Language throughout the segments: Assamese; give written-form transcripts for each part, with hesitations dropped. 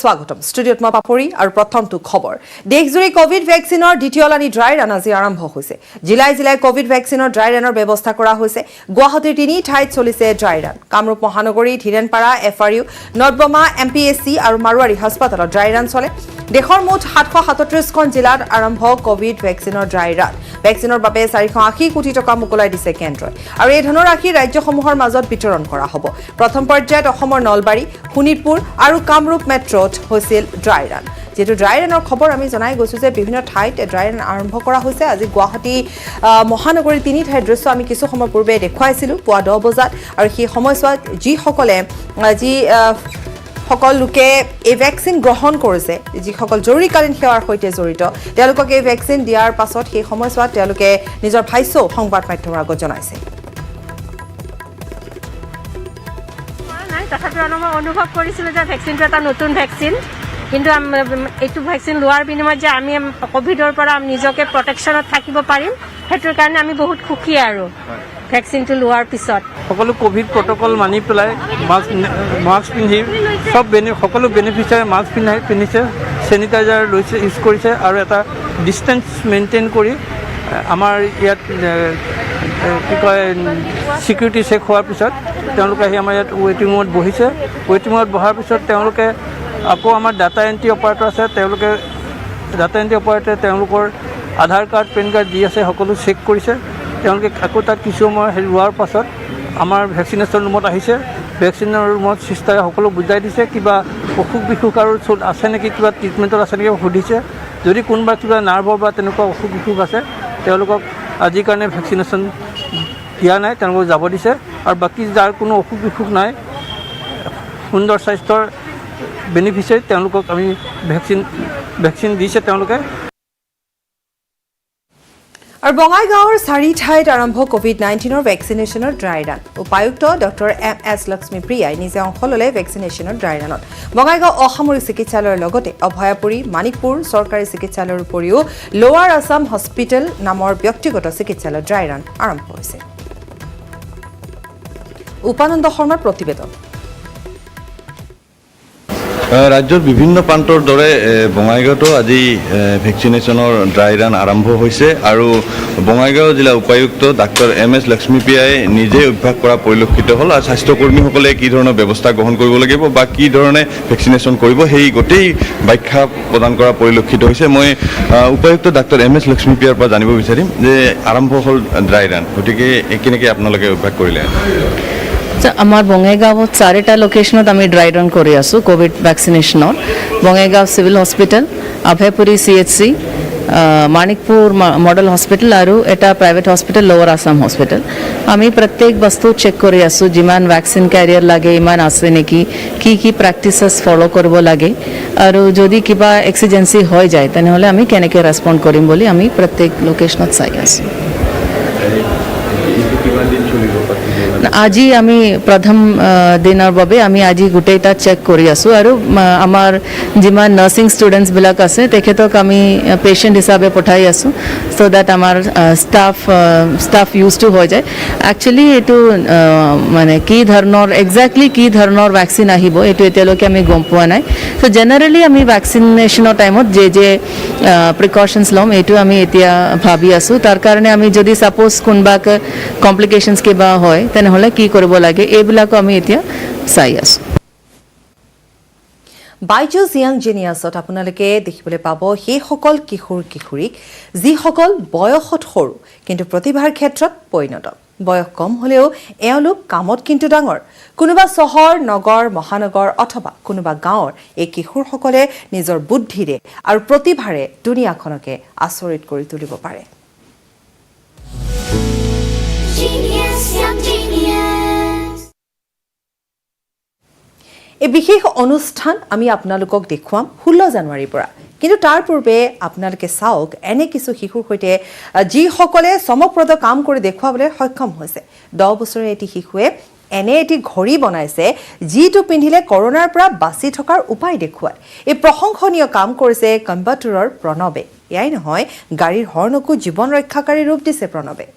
স্বাগতম ষ্টুডিঅ'ত মই পাপৰি আৰু প্ৰথমটো খবৰ দেশজুৰি কোভিড ভ্যাকচিনৰ দ্বিতীয় লানি ড্ৰাই ৰান আজি আৰম্ভ হৈছে জিলাই জিলাই কোভিড ভ্যাকচিনৰ ড্ৰাই ৰানৰ ব্যৱস্থা কৰা হৈছে গুৱাহাটীৰ তিনি ঠাইত চলিছে ড্ৰাই ৰান কামৰূপ মহানগৰী ধীৰেনপাৰা এফআৰইউ নৰ্দমা এমপিএছচি আৰু মাৰুৱাৰী হাস্পতালত ড্ৰাই ৰান চলে দেশৰ মুঠ 737খন জিলাত আৰম্ভ কোভিড ভ্যাকচিনৰ ড্ৰাই ৰান ভ্যাকচিনৰ বাবে 480 কোটি টকা মুকলাই দিছে কেন্দ্ৰই আৰু এই ধনৰাশি ৰাজ্যসমূহৰ মাজত বিতৰণ কৰা হ'ব প্ৰথম পৰ্যায়ত অসমৰ নলবাৰী শোণিতপুৰ আৰু কামৰূপ মেট্ৰত হৈছিল ড্ৰাই ৰান যেটো ড্ৰাই ৰানৰ খবৰ আমি জনাই গৈছো যে বিভিন্ন ঠাইত ড্ৰাই ৰান আৰম্ভ কৰা হৈছে আজি গুৱাহাটী মহানগৰীৰ তিনি ঠাইৰ দৃশ্য আমি কিছু সময় পূৰ্বে দেখুৱাইছিলো পুৱা 10 বজাত আৰু সেই সময়ছোৱাত যিসকলে সকল লোকে এই ভ্যাকচিন গ্ৰহণ কৰিছে যিসকল জৰুৰীকালীন সেৱাৰ সৈতে জড়িত তেওঁলোকক এই ভ্যাকচিন দিয়াৰ পাছত সেই সময়ছোৱাত তেওঁলোকে নিজৰ ভাষ্য সংবাদ মাধ্যমৰ আগত জনাইছে তথাপিও মই অনুভৱ কৰিছিলোঁ যে ভেকচিনটো এটা নতুন ভেকচিন কিন্তু এইটো ভেকচিন লোৱাৰ বিনিময়ত যে আমি কোভিডৰ পৰা নিজকে প্ৰটেকশ্যনত থাকিব পাৰিম সেইটোৰ কাৰণে আমি বহুত সুখী আৰু ভেকচিনটো লোৱাৰ পিছত সকলো কোভিড প্ৰট'কল মানি পেলাই মাস্ক পিন্ধি সকলো বেনিফিচিয়াৰী মাস্ক পিন্ধিছে চেনিটাইজাৰ লৈছে ইউজ কৰিছে আৰু এটা ডিষ্টেঞ্চ মেইনটেইন কৰি আমাৰ ইয়াত কি কয় ছিকিউৰিটি চেক হোৱাৰ পিছত তেওঁলোকে আহি আমাৰ ইয়াত ৱেইটিং ৰুমত বহিছে ৱেইটিং ৰুমত বহাৰ পিছত তেওঁলোকে আকৌ আমাৰ ডাটা এণ্ট্ৰি অপাৰেটৰ আছে তেওঁলোকে ডাটা এণ্ট্ৰি অপাৰেটৰে তেওঁলোকৰ আধাৰ কাৰ্ড পেন কাৰ্ড দি আছে সকলো চেক কৰিছে তেওঁলোকে আকৌ তাত কিছু সময় ৰোৱাৰ পাছত আমাৰ ভেকচিনেশ্যন ৰুমত আহিছে ভেকচিনৰ ৰুমত চিষ্টাৰে সকলো বুজাই দিছে কিবা অসুখ বিসুখ আৰু আছে নেকি কিবা ট্ৰিটমেণ্টত আছে নেকি সুধিছে যদি কোনোবা কিবা নাৰ্ভৰ বা তেনেকুৱা অসুখ বিসুখ আছে তেওঁলোকক আজিৰ কাৰণে ভেকচিনেশ্যন দিয়া নাই তেওঁলোকক যাব দিছে আৰু বাকী যাৰ কোনো অসুখ বিসুখ নাই সুন্দৰ স্বাস্থ্যৰ বেনিফিচিয়াৰী তেওঁলোকক আমি ভেকচিন দিছে তেওঁলোকে আৰু বঙাইগাঁৱৰ 4 ঠাইত আৰম্ভ কোভিড-19ৰ ভেকচিনেশ্যনৰ ড্ৰাই ৰান উপায়ুক্ত ডক্টৰ এম.এছ. লক্ষ্মীপ্ৰিয়াই নিজে অংশ ল'লে ভেকচিনেশ্যনৰ ড্ৰাই ৰানত বঙাইগাঁও অসামৰিক চিকিৎসালয়ৰ লগতে অভয়াপুৰী মানিকপুৰ চৰকাৰী চিকিৎসালয়ৰ উপৰিও লোৱাৰ আছাম হস্পিটেল নামৰ ব্যক্তিগত চিকিৎসালয়ত ড্ৰাই ৰান আৰম্ভ হৈছে উপানন্দ শৰ্মাৰ প্ৰতিবেদন ৰাজ্যৰ বিভিন্ন প্ৰান্তৰ দৰে বঙাইগাঁৱতো আজি ভেকচিনেশ্যনৰ ড্ৰাই ৰান আৰম্ভ হৈছে আৰু বঙাইগাঁও জিলা উপায়ুক্ত ডাক্তৰ এম.এছ. লক্ষ্মীপ্ৰিয়াই নিজে অভ্যাস কৰা পৰিলক্ষিত হ'ল আৰু স্বাস্থ্যকৰ্মীসকলে কি ধৰণৰ ব্যৱস্থা গ্ৰহণ কৰিব লাগিব বা কি ধৰণে ভেকচিনেশ্যন কৰিব সেই গোটেই ব্যাখ্যা প্ৰদান কৰা পৰিলক্ষিত হৈছে মই উপায়ুক্ত ডাক্তৰ এম.এছ. লক্ষ্মীপ্ৰিয়াৰ পৰা জানিব বিচাৰিম যে আৰম্ভ হ'ল ড্ৰাই ৰান গতিকে কেনেকৈ আপোনালোকে অভ্যাস কৰিলে আমাৰ বঙাইগাঁৱত 4টা লোকেশ্যনত আমি ড্ৰাই ৰান কৰি আছোঁ কোভিড ভেকচিনেশ্যনৰ Bongaigaon civil hospital Abhayapuri CHC Manikpur model hospital আৰু এটা প্ৰাইভেট হস্পিটেল লোৱাৰ আছাম হস্পিটেল আমি প্ৰত্যেক বস্তু চেক কৰি আছোঁ যিমান ভেকচিন কেৰিয়াৰ লাগে ইমান আছে নেকি কি প্ৰেক্টিচেছ ফ'ল' কৰিব লাগে আৰু যদি কিবা এক্সিজেঞ্চি হৈ যায় তেনেহ'লে আমি কেনেকৈ ৰেছপণ্ড কৰিম বুলি আমি প্ৰত্যেক লোকেশ্যনত চাই আছোঁ আজি আমি প্ৰথম দিনৰ বাবে আমি আজি গোটেইটা চেক কৰি আছোঁ আৰু আমাৰ যিমান নাৰ্ছিং ষ্টুডেণ্টছবিলাক আছে তেখেতক আমি পেচেণ্ট হিচাপে পঠাই আছোঁ চ' ডেট আমাৰ ষ্টাফ ইউজ টু হৈ যায় একচুৱেলি এইটো মানে একজেক্টলি কি ধৰণৰ ভেকচিন আহিব এইটো এতিয়ালৈকে আমি গম পোৱা নাই চ' জেনেৰেলি আমি ভেকচিনেশ্যনৰ টাইমত যে প্ৰিকশ্যনছ ল'ম এইটো আমি এতিয়া ভাবি আছোঁ তাৰ কাৰণে আমি যদি ছাপ'জ কোনোবাক কমপ্লিকেশ্যনছ কিবা হয় তেনেহ'লে কি কৰিব লাগে এইবিলাকো আমি এতিয়া চাই আছোঁ বাইজুছ য়াং জিনিয়াছত আপোনালোকে দেখিবলৈ পাব সেইসকল কিশোৰীক যিসকল বয়সত সৰু কিন্তু প্ৰতিভাৰ ক্ষেত্ৰত পৰিণত বয়স কম হ'লেও এওঁলোক কামত কিন্তু ডাঙৰ কোনোবা চহৰ নগৰ মহানগৰ অথবা কোনোবা গাঁৱৰ এই কিশোৰসকলে নিজৰ বুদ্ধিৰে আৰু প্ৰতিভাৰে দুনিয়াখনকে আচৰিত কৰি তুলিব পাৰে এই বিশেষ অনুষ্ঠান আমি আপোনালোকক দেখুৱাম 16 জানুৱাৰীৰ পৰা কিন্তু তাৰ পূৰ্বে আপোনালোকে চাওক এনে কিছু শিশুৰ সৈতে যিসকলে চমকপ্ৰদ কাম কৰি দেখুৱাবলৈ সক্ষম হৈছে 10 বছৰীয়া এটি শিশুৱে এনে এটি ঘড়ী বনাইছে যিটো পিন্ধিলে কৰোনাৰ পৰা বাচি থকাৰ উপায় দেখুৱায় এই প্ৰশংসনীয় কাম কৰিছে কম্বাটুৰৰ প্ৰণৱে এয়াই নহয় গাড়ীৰ হৰ্ণকো জীৱন ৰক্ষাকাৰী ৰূপ দিছে প্ৰণৱে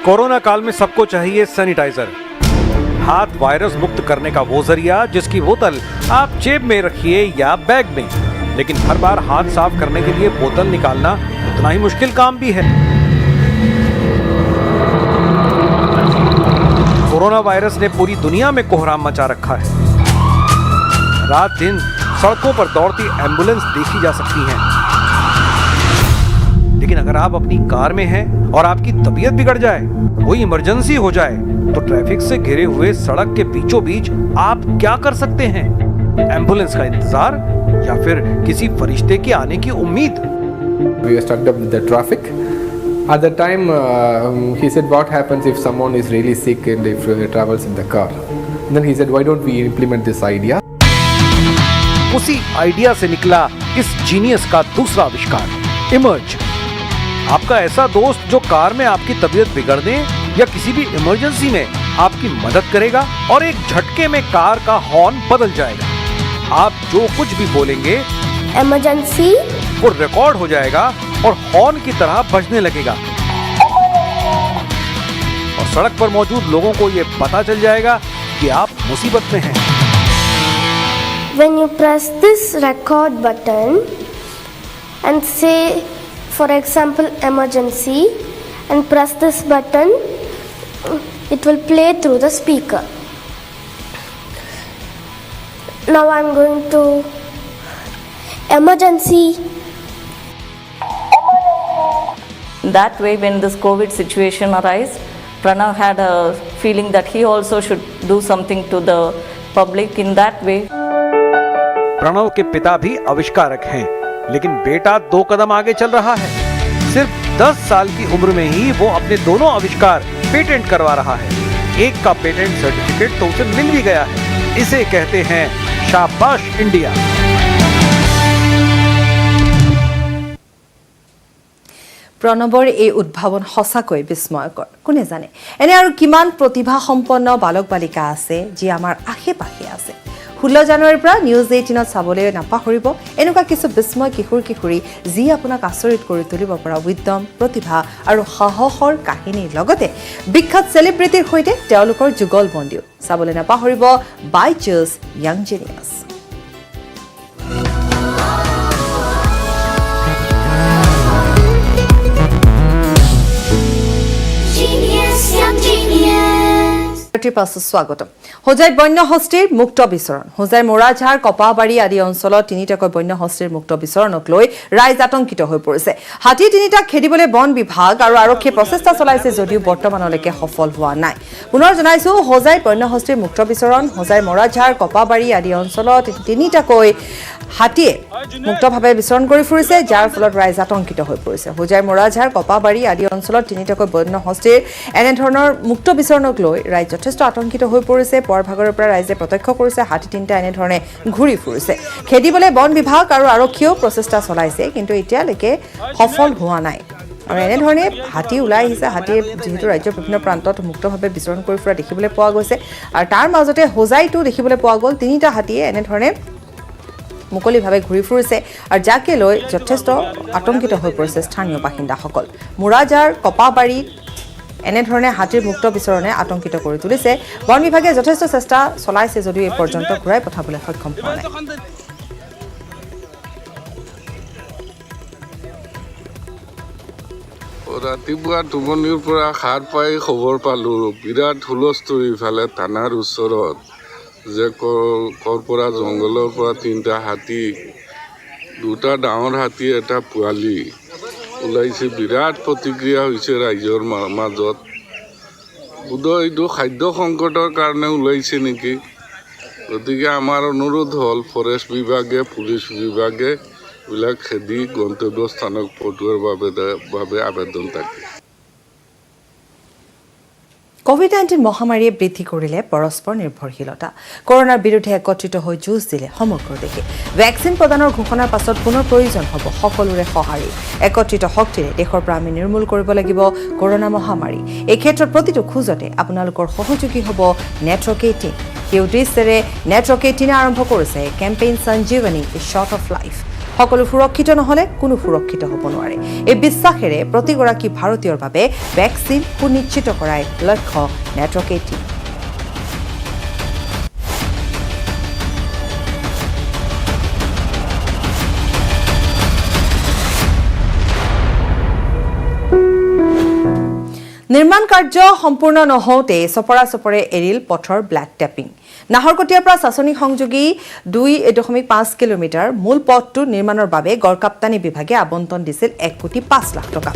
कोरोना काल में सबको चाहिए सैनिटाइजर, हाथ वायरस मुक्त करने का वो जरिया जिसकी बोतल आप जेब में रखिए या बैग में, लेकिन हर बार हाथ साफ करने के लिए बोतल निकालना उतना ही मुश्किल काम भी है। कोरोना वायरस ने पूरी दुनिया में कोहराम मचा रखा है। रात दिन सड़कों पर दौड़ती एम्बुलेंस देखी जा सकती हैं। लेकिन अगर आप अपनी कार में हैं और आपकी तबीयत बिगड़ जाए, कोई इमरजेंसी हो जाए, तो ट्रैफिक से घिरे हुए सड़क के बीचों बीच आप क्या कर सकते हैं? एम्बुलेंस का इंतजार या फिर किसी फरिश्ते के आने की उम्मीद? We were stuck up with the traffic. At the time, he said, what happens if someone is really sick and if travels in the car? And then he said, why don't we implement this idea? उसी आइडिया से निकला इस जीनियस का दूसरा आविष्कार, इमर्ज। आपका ऐसा दोस्त जो कार में आपकी तबीयत बिगड़ने या किसी भी इमरजेंसी में आपकी मदद करेगा और एक झटके में कार का हॉर्न बदल जाएगा। आप जो कुछ भी बोलेंगे इमरजेंसी वो रिकॉर्ड हो जाएगा और हॉर्न की तरह बजने लगेगा और सड़क पर मौजूद लोगों को ये पता चल जाएगा कि आप मुसीबत में हैं। When you press this record button and say, for example, emergency, and press this button, it will play through the speaker. Now I'm going to emergency. That way, when this COVID situation arose, Pranav had a feeling that he also should do something to the public in that way. Pranav के पिता भी आविष्कारक हैं, लेकिन बेटा 2 कदम आगे चल रहा है। सिर्फ 10 साल की उम्र में ही वो अपने दोनों आविष्कार पेटेंट करवा रहा है। एक का पेटेंट सर्टिफिकेट तो उसे मिल भी गया है। इसे कहते हैं शाबाश इंडिया। প্ৰণৱৰ এই উদ্ভাৱন সঁচাকৈ বিস্ময়কৰ। কোনে জানে এনে আৰু কিমান প্ৰতিভা সম্পন্ন বালক বালিকা আছে যি আমাৰ আশে পাশে আছে। 16 জানুৱাৰীৰ পৰা নিউজ 18ত চাবলৈ নাপাহৰিব এনেকুৱা কিছু বিস্ময় কিশোৰ কিশোৰী যি আপোনাক আচৰিত কৰি তুলিব পৰা উদ্যম, প্ৰতিভা আৰু সাহসৰ কাহিনীৰ লগতে বিখ্যাত চেলিব্ৰিটিৰ সৈতে তেওঁলোকৰ যুগল বন্দীও চাবলৈ নাপাহৰিব বাইচাৰ্ছ য়াং জিনিয়াছ। স্বাগতম। হোজাইত বন্য হস্তীৰ মুক্ত বিচৰণ। হোজাইৰ মোৰাঝাৰ কপাবাৰী আদি অঞ্চলত তিনিটাকৈ বন্য হস্তীৰ মুক্ত বিচৰণক লৈ ৰাইজ আতংকিত হৈ পৰিছে। হাতী তিনিটাক খেদিবলৈ বন বিভাগ আৰু আৰক্ষীয়ে প্ৰচেষ্টা চলাইছে যদিও বৰ্তমানলৈকে সফল হোৱা নাই। পুনৰ জনাইছো হোজাইত বন্য হস্তীৰ মুক্ত বিচৰণ। হোজাইৰ মোৰাঝাৰ কপাবাৰী আদি অঞ্চলত তিনিটাকৈ হাতীয়ে মুক্তভাৱে বিচৰণ কৰি ফুৰিছে, যাৰ ফলত ৰাইজ আতংকিত হৈ পৰিছে। হোজাইৰ মোৰাঝাৰ কপাবাৰী আদি অঞ্চলত তিনিটাকৈ বন্য হস্তীৰ এনেধৰণৰ মুক্ত বিচৰণক লৈ ৰাইজ যথেষ্ট আতংকিত হৈ পৰিছে। পুৱাৰ ভাগৰৰ পৰা ৰাইজে প্ৰত্যক্ষ কৰিছে হাতী তিনিটা এনেধৰণে ঘূৰি ফুৰিছে। খেদিবলৈ বন বিভাগ আৰু আৰক্ষীয়েও প্ৰচেষ্টা চলাইছে, কিন্তু এতিয়ালৈকে সফল হোৱা নাই। আৰু এনেধৰণে হাতী ওলাই আহিছে। হাতীয়ে যিহেতু ৰাজ্যৰ বিভিন্ন প্ৰান্তত মুক্তভাৱে বিচৰণ কৰি ফুৰা দেখিবলৈ পোৱা গৈছে, আৰু তাৰ মাজতে হোজাইতো দেখিবলৈ পোৱা গ'ল তিনিটা হাতীয়ে এনেধৰণে মুকলিভাৱে ঘূৰি ফুৰিছে, আৰু যাকে লৈ যথেষ্ট আতংকিত হৈ পৰিছে স্থানীয় বাসিন্দাসকল। মোৰাঝাৰ কপাবাৰীত এনেধৰণে হাতীৰ মুক্ত বিচৰণে আতংকিত কৰি তুলিছে। বন বিভাগে যথেষ্ট চেষ্টা চলাইছে যদিও এই পৰ্যন্ত ঘূৰাই পঠাবলৈ সক্ষম হোৱা নাই। ৰাতিপুৱা টোপনিৰ পৰা সাৰ পাই খবৰ পালোঁ বিৰাট হুলস্থুল ইফালে থানাৰ ওচৰত যে ক'ৰ পৰা জংঘলৰ পৰা 3টা হাতী, 2টা ডাঙৰ হাতী, এটা পোৱালি ওলাইছে। বিৰাট প্ৰতিক্ৰিয়া হৈছে ৰাইজৰ মাজত। বোধহয় এইটো খাদ্য সংকটৰ কাৰণে ওলাইছে নেকি। গতিকে আমাৰ অনুৰোধ হ'ল ফৰেষ্ট বিভাগে, পুলিচ বিভাগে এইবিলাক খেদি গন্তব্যস্থানক পঠোৱাৰ বাবে আবেদন থাকে। কোভিড-19 মহামাৰীয়ে বৃদ্ধি কৰিলে পৰস্পৰ নিৰ্ভৰশীলতা। কৰোনাৰ বিৰুদ্ধে একত্ৰিত হৈ যুঁজ দিলে সমগ্ৰ দেশে। ভেকচিন প্ৰদানৰ ঘোষণাৰ পাছত পুনৰ প্ৰয়োজন হ'ব সকলোৰে সঁহাৰি। একত্ৰিত শক্তিৰে দেশৰ পৰা আমি নিৰ্মূল কৰিব লাগিব কৰোনা মহামাৰী। এই ক্ষেত্ৰত প্ৰতিটো খোজতে আপোনালোকৰ সহযোগী হ'ব নেটৱৰ্ক 18। সেই উদ্দেশ্যেৰে নেটৱৰ্ক 18 আৰম্ভ কৰিছে campaign Sanjeevani, a shot of life. সকলো সুৰক্ষিত নহ'লে কোনো সুৰক্ষিত হ'ব নোৱাৰে। এই বিশ্বাসেৰে প্ৰতিগৰাকী ভাৰতীয়ৰ বাবে ভেকচিন সুনিশ্চিত কৰাই লক্ষ্য নেটৱৰ্ক 18। নিৰ্মাণ কাৰ্য সম্পূৰ্ণ নহওঁতে চপৰে এৰিল পথৰ ব্লেক টেপিং। নাহৰকটীয়াৰ পৰা চাচনি সংযোগী 2.5 কিলোমিটাৰ মূল পথটো নিৰ্মাণৰ বাবে গড়কাপ্তানী বিভাগে আবণ্টন দিছিল 1,05,00,000 টকা।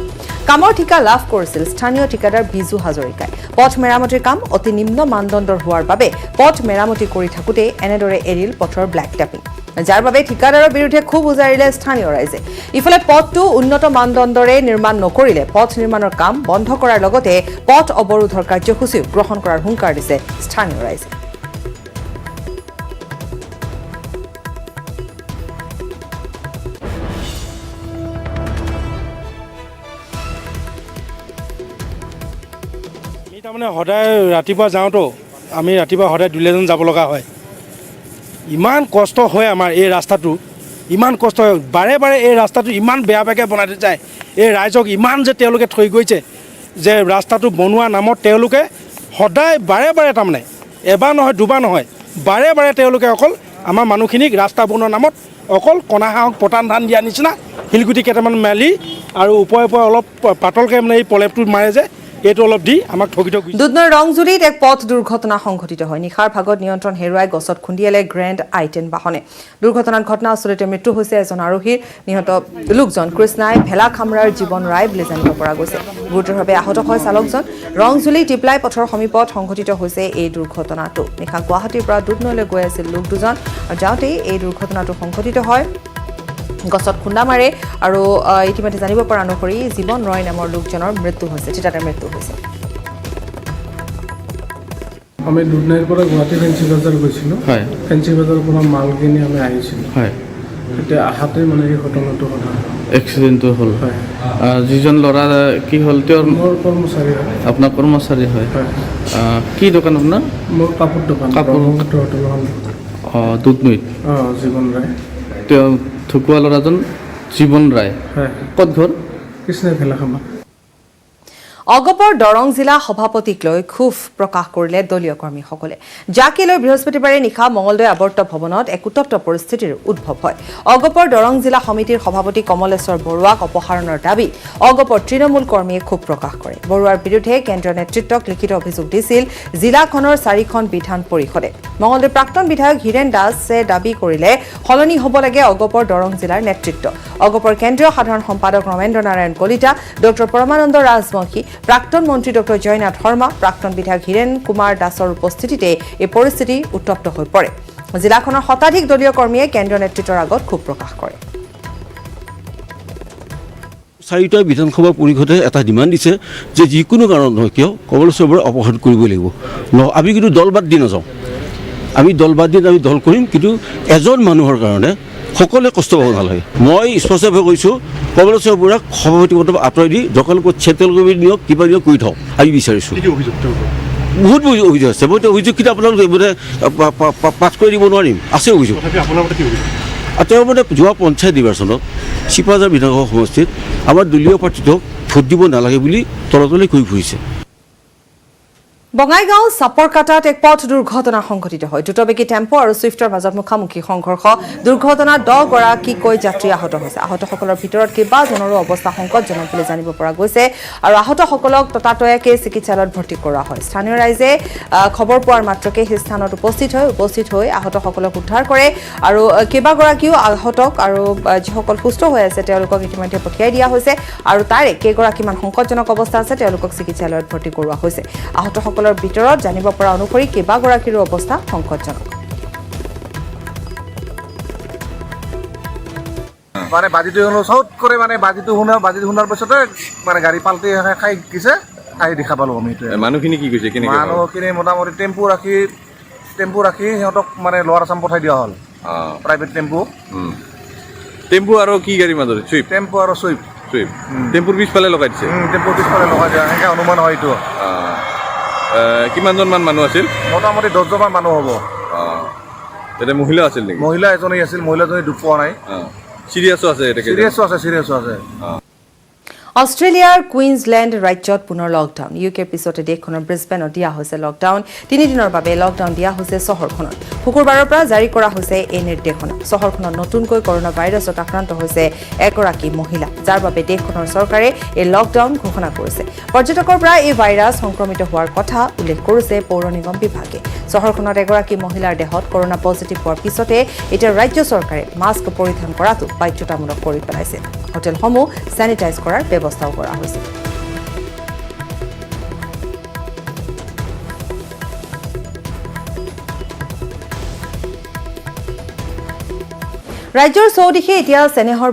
কামৰ ঠিকা লাভ কৰিছিল স্থানীয় ঠিকাদাৰ বিজু হাজৰিকাই। পথ মেৰামতিৰ কাম অতি নিম্ন মানদণ্ডৰ হোৱাৰ বাবে পথ মেৰামতি কৰি থাকোঁতে এনেদৰে এৰিল পথৰ ব্লেক টেপিং, যাৰ বাবে ঠিকাদাৰৰ বিৰুদ্ধে ক্ষোভ উজাৰিলে স্থানীয় ৰাইজে। ইফালে পথটো উন্নত মানদণ্ডৰে নিৰ্মাণ নকৰিলে পথ নিৰ্মাণৰ কাম বন্ধ কৰাৰ লগতে পথ অৱৰোধৰ কাৰ্যসূচীও গ্ৰহণ কৰাৰ হুংকাৰ দিছে স্থানীয় ৰাইজে। তাৰমানে সদায় ৰাতিপুৱা যাওঁতো আমি ৰাতিপুৱা সদায় দুলীয়াজান যাব লগা হয়। ইমান কষ্ট হয় আমাৰ এই ৰাস্তাটো, ইমান কষ্ট হয় বাৰে বাৰে এই ৰাস্তাটো ইমান বেয়াকৈ বনাই থৈ যায়। এই ৰাইজক ইমান যে তেওঁলোকে থৈ গৈছে যে ৰাস্তাটো বনোৱা নামত তেওঁলোকে সদায় বাৰে বাৰে তাৰমানে এবাৰ নহয় দুবাৰ নহয় বাৰে বাৰে তেওঁলোকে অকল আমাৰ মানুহখিনিক ৰাস্তা বনোৱাৰ নামত অকল কণা হাঁহক পতান ধান দিয়া নিচিনা শিলগুটি কেইটামান মেলি আৰু ওপৰে অলপ পাতলকৈ মানে এই পলেপটো মাৰে যে এইটো অলপ দি আমাক ঠগিত গৈছে। দুধনৈৰ ৰংজুলিত এক পথ দুৰ্ঘটনা সংঘটিত হয়। নিশাৰ ভাগত নিয়ন্ত্ৰণ হেৰুৱাই গছত খুন্দিয়ালে গ্ৰেণ্ড I-10 বাহনে। দুৰ্ঘটনাত ঘটনাস্থলীতে মৃত্যু হৈছে এজন আৰোহীৰ। নিহত লোকজন কৃষ্ণাই ভেলা খামৰাৰ জীৱন ৰায় বুলি জানিব পৰা গৈছে। গুৰুতৰভাৱে আহত হয় চালকজন। ৰংজুলি টিপলাই পথৰ সমীপত সংঘটিত হৈছে এই দুৰ্ঘটনাটো। নিশা গুৱাহাটীৰ পৰা দুধনৈলৈ গৈ আছিল লোক দুজন আৰু যাওঁতেই এই দুৰ্ঘটনাটো সংঘটিত হয়। গছত খুন্দা মাৰে আৰু ইতিমধ্যে জানিব পৰা অনুসৰি জীৱন ৰয় নামৰ লোকজনৰ মৃত্যু হৈছে, থিতাতে মৃত্যু হৈছে। আমি দুধনৈৰ পৰা গুৱাহাটী ফেঞ্চি বজাৰ গৈছিলোঁ। ফেঞ্চি বজাৰৰ পৰা মাল কিনি আমি আহিছিলোঁ। এতিয়া আহাতে মানে এই ঘটনাটো হ'ল, এক্সিডেণ্টটো হ'ল। যিজন ল'ৰা কি হ'ল তেওঁৰ? মোৰ কৰ্মচাৰী হয়। আপোনাৰ কৰ্মচাৰী হয়। কি দোকান আপোনাৰ? মোৰ কাপোৰ দোকান। কাপোৰ দুধনৈত। জীৱন ৰায়। তেওঁ ঢুকুৱা ল'ৰাজন জীৱন ৰায়। ক'ত ঘৰ? কৃষ্ণাই ভেলা খামা। অগপৰ দৰং জিলা সভাপতিক লৈ ক্ষোভ প্ৰকাশ কৰিলে দলীয় কৰ্মীসকলে, যাকে লৈ বৃহস্পতিবাৰে নিশা মঙলদৈ আৱৰ্ত ভৱনত এক উত্তপ্ত পৰিস্থিতিৰ উদ্ভৱ হয়। অগপৰ দৰং জিলা সমিতিৰ সভাপতি কমলেশ্বৰ বৰুৱাক অপসাৰণৰ দাবী অগপৰ তৃণমূল কৰ্মীয়ে ক্ষোভ প্ৰকাশ কৰে। বৰুৱাৰ বিৰুদ্ধে কেন্দ্ৰীয় নেতৃত্বক লিখিত অভিযোগ দিছিল জিলাখনৰ 4খন বিধান পৰিষদে। মঙলদৈৰ প্ৰাক্তন বিধায়ক হীৰেণ দাসে দাবী কৰিলে সলনি হ'ব লাগে অগপৰ দৰং জিলাৰ নেতৃত্ব। অগপৰ কেন্দ্ৰীয় সাধাৰণ সম্পাদক ৰমেন্দ্ৰ নাৰায়ণ কলিতা, ডক্টৰ পৰমানন্দ ৰাজবংশী, প্ৰাক্তন মন্ত্ৰী ডক্টৰ জয়নাথ শৰ্মা, প্ৰাক্তন বিধায়ক হীৰেণ কুমাৰ দাসৰ উপস্থিতিতে এই পৰিস্থিতি উত্তপ্ত হৈ পৰে। জিলাখনৰ শতাধিক দলীয় কৰ্মীয়ে কেন্দ্ৰীয় নেতৃত্বৰ আগত ক্ষোভ প্ৰকাশ কৰে। 4টা বিধানসভা পৰিষদে এটা ডিমাণ্ড দিছে যে যিকোনো কাৰণত নহয় কিয় কমলেশ্বৰ বৰুৱাক অপসাৰণ কৰিবই লাগিব। আমি কিন্তু দল বাদ দি নাযাওঁ, আমি দল বাদ দি আমি দল কৰিম, কিন্তু এজন মানুহৰ কাৰণে সকলোৱে কষ্ট পাব নালাগে। মই স্পষ্টভাৱে কৈছোঁ কমলেশ্বৰ বৰুৱাক সভাপতি পদৰ পৰা আঁতৰাই দি দোকান ক'ত চেটেল কৰি নিয়ক, কিবা নিয়ক কৰি থওঁ আমি বিচাৰিছোঁ। বহুত অভিযোগ আছে, মই অভিযোগকেইটা আপোনালোক পাছ কৰি দিব নোৱাৰিম, আছে অভিযোগ। তেওঁ মানে যোৱা পঞ্চায়ত নিৰ্বাচনত চিপাঝাৰ বিধানসভা সমষ্টিত আমাৰ দলীয় প্ৰাৰ্থীটোক ভোট দিব নালাগে বুলি তলতলে কৈ ফুৰিছে। বঙাইগাঁও চাপৰকাটাত এক পথ দুৰ্ঘটনা সংঘটিত হয়। দ্ৰুতবেগী টেম্পো আৰু ছুইফ্টৰ মাজত মুখামুখি সংঘৰ্ষ। দুৰ্ঘটনাত 10 গৰাকীকৈ যাত্ৰী আহত হৈছে। আহতসকলৰ ভিতৰত কেইবাজনৰো অৱস্থা সংকটজনক বুলি জানিব পৰা গৈছে আৰু আহতসকলক ততাতৈয়াকে চিকিৎসালয়ত ভৰ্তি কৰোৱা হয়। স্থানীয় ৰাইজে খবৰ পোৱাৰ মাত্ৰকে সেই স্থানত উপস্থিত হৈ আহতসকলক উদ্ধাৰ কৰে আৰু কেইবাগৰাকীও আহতক আৰু যিসকল সুস্থ হৈ আছে তেওঁলোকক ইতিমধ্যে পঠিয়াই দিয়া হৈছে আৰু তাৰে কেইগৰাকীমান সংকটজনক অৱস্থা আছে তেওঁলোকক চিকিৎসালয়ত ভৰ্তি কৰোৱা হৈছে। আহতসকলৰ ভিতৰত জানিব পৰা অনুসৰি কেইবাগৰাকীৰো অৱস্থা সংকটজনক। মানে বাজিটো চৌত কৰে, মানে বাজিটো শুনাৰ পাছতে মানে গাড়ী পাল্টি খাই দিছে, খাই দেখা পালোঁ আমি। মানুহখিনি কি কৈছে? মানুহখিনি মোটামুটি টেম্পু ৰাখি সিহঁতক মানে লোৱাৰ আছাম পঠাই দিয়া হ'ল। প্ৰাইভেট টেম্পু আৰু কি গাড়ীৰ মাজত? টেম্পু আৰু ছুইফ্ট। টেম্পুৰ পিছফালে লগাই দিছে? টেম্পুৰ পিছফালে লগাই দিয়া সেনেকৈ অনুমান হয় এইটো। কিমানজনমান মানুহ আছিল? মোটামুটি 10জনমান মানুহ হ'ব। তেতিয়া মহিলা আছিল নেকি? মহিলা এজনী আছিল, মহিলাজনী দুখ পোৱা নাই। চিৰিয়াছো আছে চিৰিয়াছো আছে অষ্ট্ৰেলিয়াৰ কুইন্সলেণ্ড ৰাজ্যত পুনৰ লকডাউন ইউকেৰ পিছতে দেশখনৰ ব্ৰিছবেনত দিয়া হৈছে লকডাউন 3 দিনৰ বাবে লকডাউন দিয়া হৈছে চহৰখনত শুকুৰবাৰৰ পৰা জাৰি কৰা হৈছে এই নিৰ্দেশনা চহৰখনত নতুনকৈ কৰোনা ভাইৰাছত আক্ৰান্ত হৈছে এগৰাকী মহিলা যাৰ বাবে দেশখনৰ চৰকাৰে এই লকডাউন ঘোষণা কৰিছে পৰ্যটকৰ পৰা এই ভাইৰাছ সংক্ৰমিত হোৱাৰ কথা উল্লেখ কৰিছে পৌৰ নিগম বিভাগে চহৰখনত এগৰাকী মহিলাৰ দেহত কৰোনা পজিটিভ হোৱাৰ পিছতে এতিয়া ৰাজ্য চৰকাৰে মাস্ক পৰিধান কৰাটো বাধ্যতামূলক কৰি পেলাইছে হোটেলসমূহ চেনিটাইজ কৰাৰ ব্যৱস্থাও কৰা হৈছে ৰাজ্যৰ চৌদিশে এতিয়া চেনেহৰ